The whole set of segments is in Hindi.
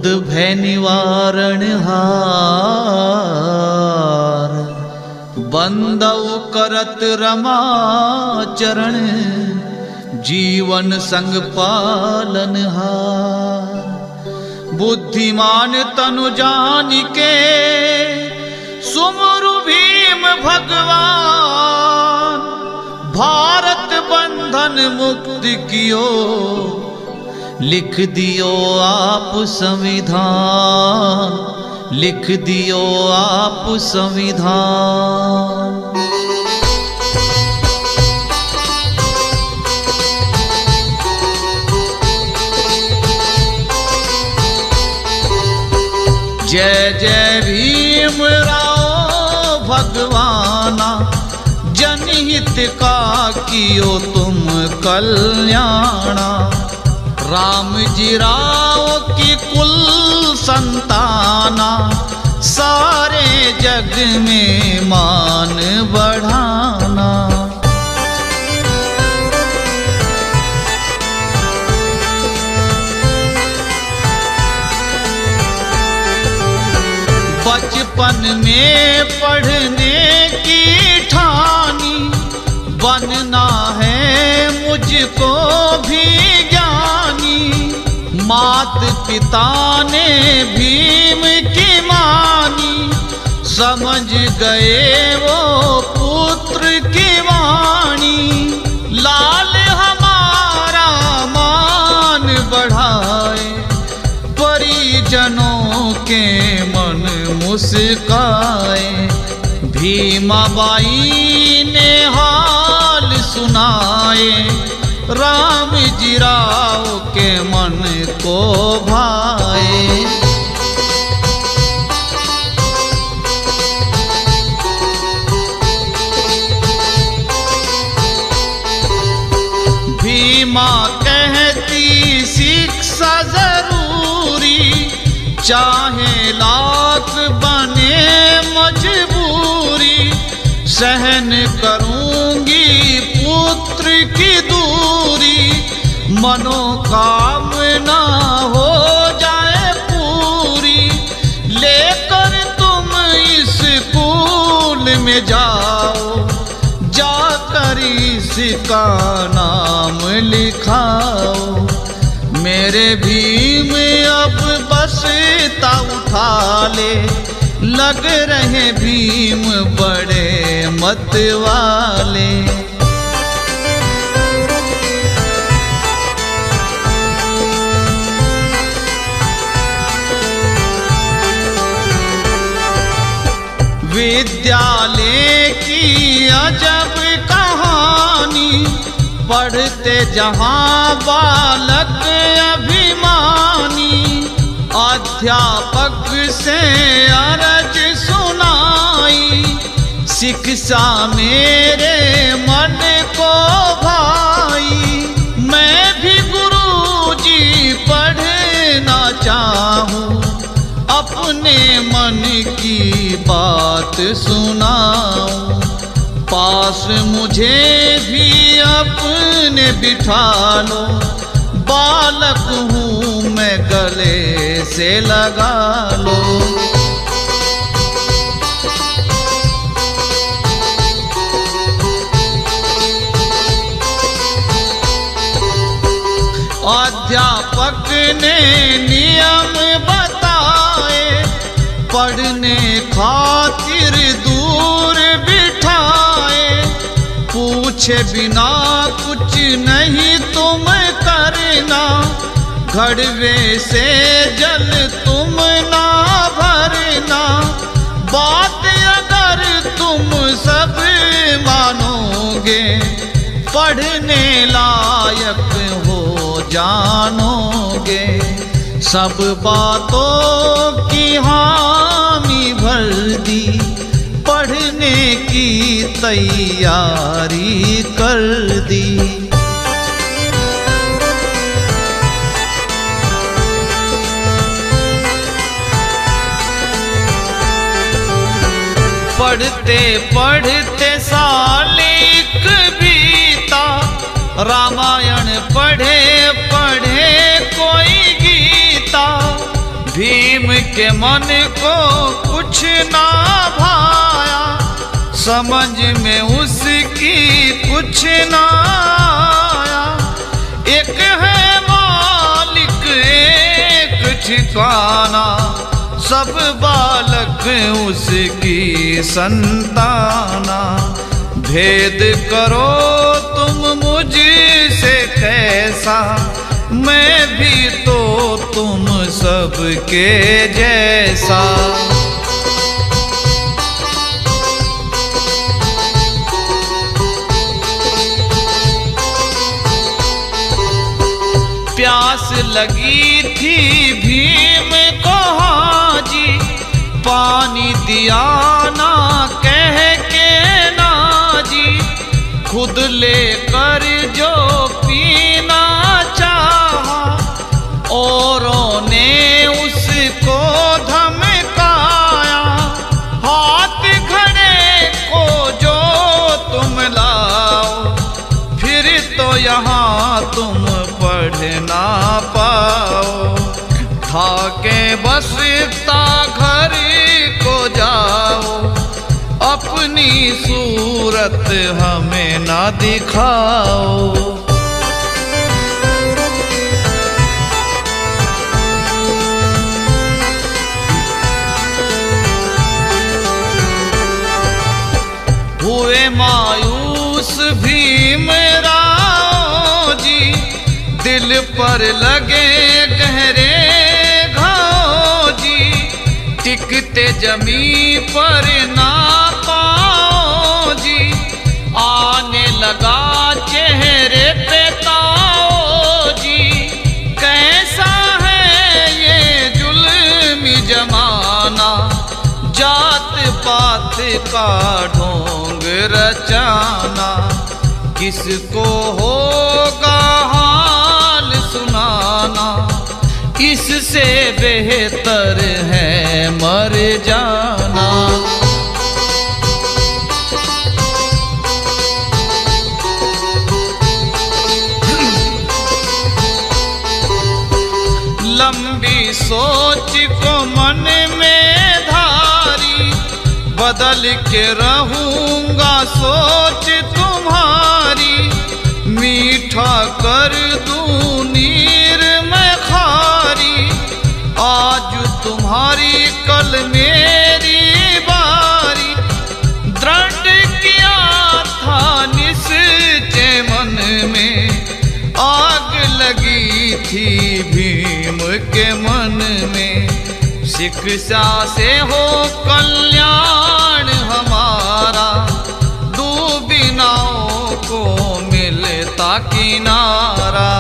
क्रोध भय निवारण हार, बंदव करत रमा चरण, जीवन संग पालन हार। बुद्धिमान तनु जानिके, सुमरु भीम भगवान, भारत बंधन मुक्त कियो, लिख दियो आप संविधान, लिख दियो आप संविधान। जय जय भीम राव भगवाना, जनहित का कियो तुम कल्याणा। राम जी राव की कुल संताना, सारे जग में मान बढ़ाना। बचपन में पढ़ने की ठानी, बनना है मुझको भी ज्ञानी। मात पिता ने भीम की मानी, समझ गए वो पुत्र की वाणी। लाल हमारा मान बढ़ाए, परिजनों के मन मुस्काए। भीमाबाई ने हाल सुनाए, राम जी राव के मन को भाए। भीमा कहती शिक्षा जरूरी, चाहे लाख बने मजबूरी। सहन करूंगी पुत्र की दूरी, मनोकामना हो जाए पूरी। लेकर तुम स्कूल में जाओ, जाकर इसका नाम लिखाओ। मेरे भीम अब बस्ता उठा ले, लग रहे भीम बड़े मत वाले। विद्यालय की अजब कहानी, पढ़ते जहां बालक अभिमानी। अध्यापक से अरज सुनाई, शिक्षा मेरे मन को भाई। मैं भी गुरुजी पढ़ना चाहूं, अपने मन की बात सुनाऊं। पास मुझे भी अपने बिठा लो, बालक हूँ मैं गले से लगा लो। अध्यापक ने नियम बताए, पढ़ने खातिर दूर बिठाए। पूछे बिना कुछ नहीं तुम करना, घड़वे से जल तुम ना भरना। बात अगर तुम सब मानोगे, पढ़ने लायक हो जानोगे। सब बातों की हामी भर दी, पढ़ने की तैयारी कर दी। पढ़ते पढ़ते साल एक बीता, रामायण पढ़े पढ़े कोई गीता। भीम के मन को कुछ ना भाया, समझ में उसकी कुछ ना आया। एक है मालिक एक ठिकाना, सब बालक उसकी संताना। भेद करो तुम मुझसे कैसा, मैं भी तो तुम सबके जैसा। प्यास लगी थी भीम को हाजी, पानी दिया ना कह के नाजी। खुद लेकर जो पीना चाहा, औरों ने उसको धमकाया। हाथ खड़े को जो तुम लाओ, फिर तो यहाँ तुम पढ़ ना पाओ। था के बसता घर को जाओ, अपनी सूरत हमें ना दिखाओ। हुए मायूस भीम राव जी, दिल पर लगे गहरे घाव जी। टिकते जमी पर ना पाओ जी, आने लगा चेहरे पे ताओ जी। कैसा है ये जुल्मी जमाना, जात पात का ढोंग रचाना। किसको होगा हाल सुनाना, इससे बेहतर है मर जाना। लंबी सोच को मन में धारी, बदल के रहूंगा सोच तुम्हारी। मीठा कर दूं नीर मैं खारी, आज तुम्हारी कल मेरी बारी। दृढ़ किया था निश्चय मन में, आग लगी थी भीम के मन में। शिक्षा से हो कल्याण हमारा, डूबी नाव को मिलता किनारा।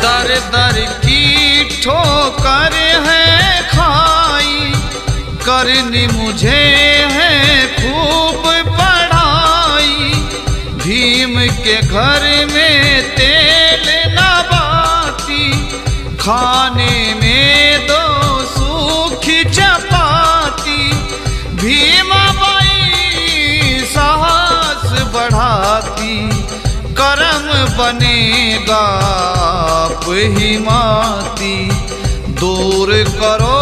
दर दर की ठोकर है खाई, करनी मुझे है खूब पढ़ाई। भीम के घर में तेल न बाती, खाने में दो सूखी चपाती। भीमाबाई साहस बढ़ाती, करम बनेगा आप ही माती। दूर करो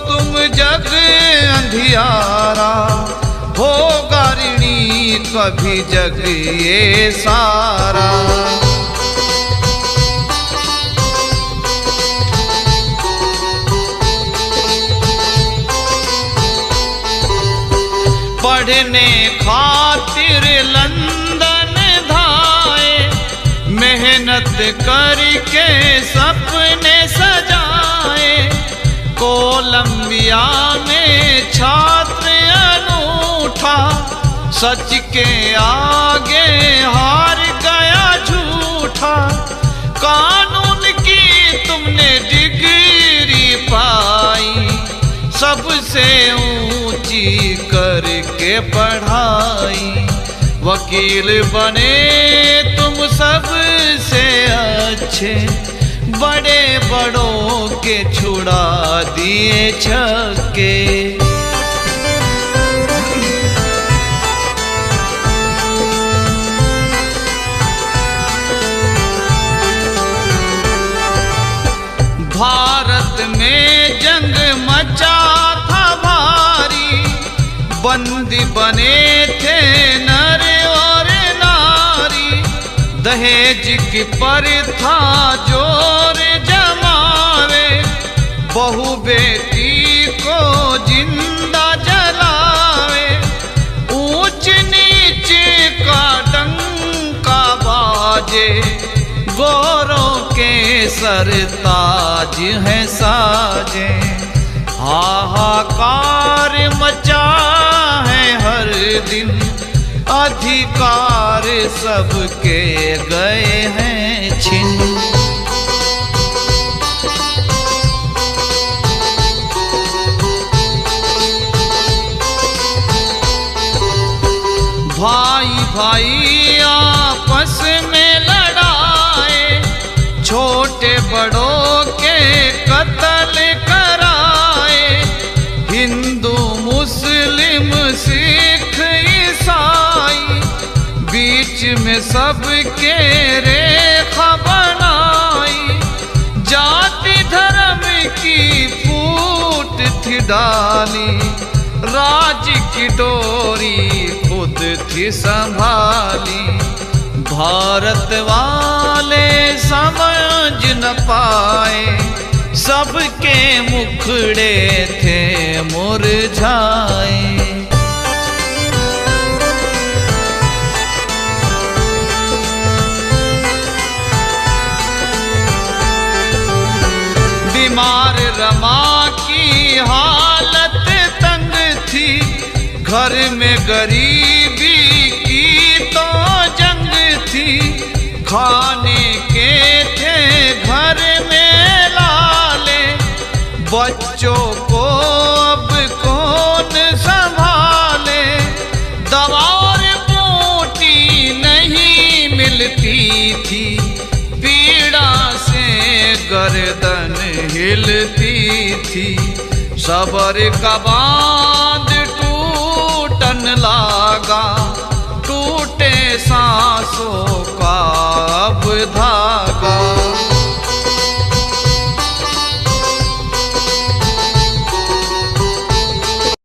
तुम जग अंधियारा, होगा ऋणी कभी जग ये सारा। पढ़ने खातिर लंदन धाए, मेहनत करके सपने सजाए। कोलंबिया में छात्र अनूठा, सच के आगे हार गया झूठा। कानून की तुमने डिग्री पाई, सबसे ऊंची करके पढ़ाई। वकील बने तुम सबसे अच्छे, बड़े बड़ों के छुड़ा दिए छक्के। बंदी बने थे नर और नारी, दहेज की प्रथा जोर जमावे, बहू बेटी को जिंदा जलावे, ऊंच नीचे का डंका बाजे, गोरों के सरताज है साजे। हाहाकार मचा है हर दिन, अधिकार सबके गए हैं छिन। भाई भाई आपस में लड़ाए, छोटे बड़ों के कत्ल कराए, हिंदू मुस्लिम सिख ईसाई, बीच में सबके रेखा बनाई, जाति धर्म की फूट थी डाली, राज की डोरी खुद थी संभाली। भारत वाले समझ न पाए, सबके मुखड़े थे मुरझाए। बीमार रमा की हालत तंग थी, घर में गरीबी की तो जंग थी, खाने के थे घर में लाले, बच्चों को अब कौन संभाले, दवा और बूटी नहीं मिलती थी, पीड़ा से गर्दन हिलती थी, सबर का बांध टूटन लागा, टूटे सांसों का